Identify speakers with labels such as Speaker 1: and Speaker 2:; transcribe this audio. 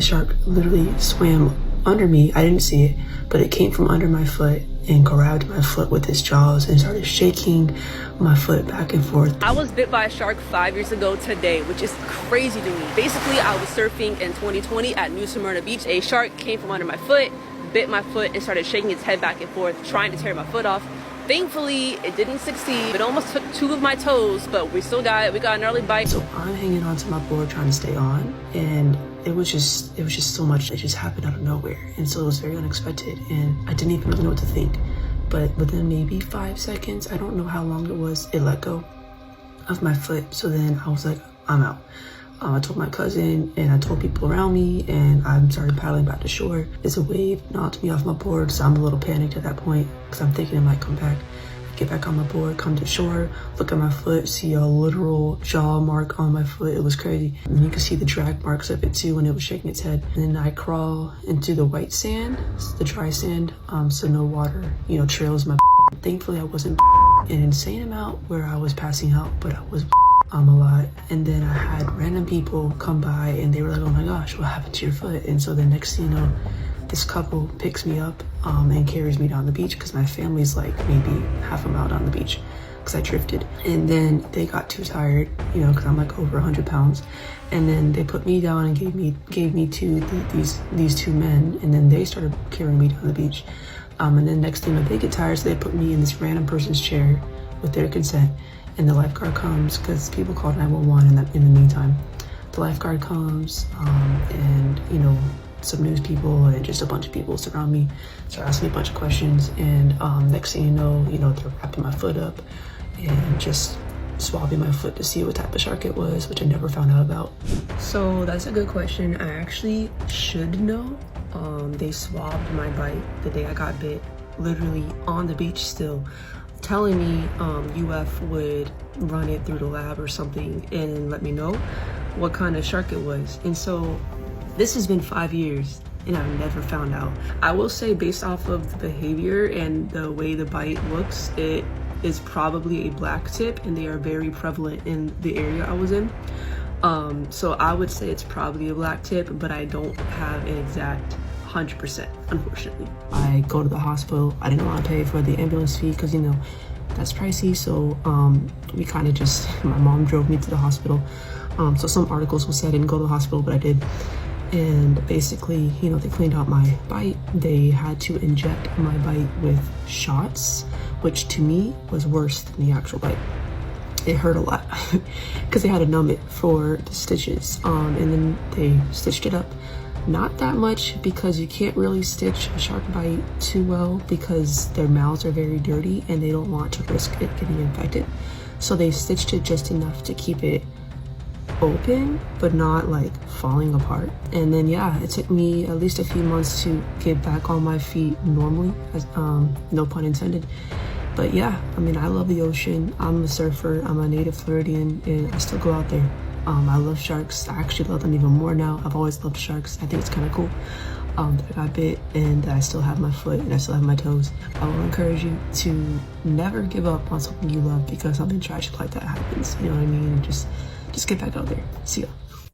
Speaker 1: shark literally swam under me. I didn't see it, but it came from under my foot and grabbed my foot with its jaws and started shaking my foot back and forth.
Speaker 2: I was bit by a shark 5 years ago today, which is crazy to me. Basically, I was surfing in 2020 at New Smyrna Beach. A shark came from under my foot, bit my foot, and started shaking its head back and forth, trying to tear my foot off. Thankfully, it didn't succeed. It almost took 2 of my toes, but we still got it. We got an early bite.
Speaker 1: So I'm hanging onto my board trying to stay on, and it was just so much. It just happened out of nowhere, and so it was very unexpected, and I didn't even really know what to think. But within maybe 5 seconds, I don't know how long it was, it let go of my foot. So then I was like, I'm out. I told my cousin and I told people around me, and I started paddling back to shore. It's a wave knocked me off my board, so I'm a little panicked at that point because I'm thinking it might come back. I get back on my board, come to shore, look at my foot, see a literal jaw mark on my foot. It was crazy. And you can see the drag marks of it too when it was shaking its head. And then I crawl into the white sand, the dry sand, so no water, trails my. Thankfully, I wasn't an insane amount where I was passing out, but I was a lot. And then I had random people come by and they were like, oh my gosh, what happened to your foot? And so the next thing you know, this couple picks me up and carries me down the beach because my family's like maybe half a mile down the beach because I drifted. And then they got too tired, because I'm like over 100 pounds. And then they put me down and gave me to these 2 men, and then they started carrying me down the beach. And then next thing they get tired, so they put me in this random person's chair with their consent. And the lifeguard comes because people called 911 in the meantime. The lifeguard comes and some news people and just a bunch of people surround me, start asking me a bunch of questions, and next thing you know, they're wrapping my foot up and just swabbing my foot to see what type of shark it was, which I never found out about. So that's a good question. I actually should know. They swabbed my bite the day I got bit, literally on the beach still, telling me UF would run it through the lab or something and let me know what kind of shark it was. And so this has been 5 years and I've never found out. I will say, based off of the behavior and the way the bite looks, it is probably a black tip, and they are very prevalent in the area I was in. So I would say it's probably a black tip, but I don't have an exact 100%, unfortunately. I go to the hospital. I didn't want to pay for the ambulance fee because, that's pricey. So we kind of just, my mom drove me to the hospital. So some articles will say I didn't go to the hospital, but I did. And basically, they cleaned out my bite. They had to inject my bite with shots, which to me was worse than the actual bite. It hurt a lot because they had to numb it for the stitches. And then they stitched it up. Not that much, because you can't really stitch a shark bite too well because their mouths are very dirty and they don't want to risk it getting infected. So they stitched it just enough to keep it open but not like falling apart. And then it took me at least a few months to get back on my feet normally, as no pun intended. But I love the ocean. I'm a surfer, I'm a native Floridian, and I still go out there. I love sharks. I actually love them even more now. I've always loved sharks. I think it's kind of cool that I got bit and that I still have my foot and I still have my toes. I will encourage you to never give up on something you love because something tragic like that happens. You know what I mean? And just get back out there. See ya.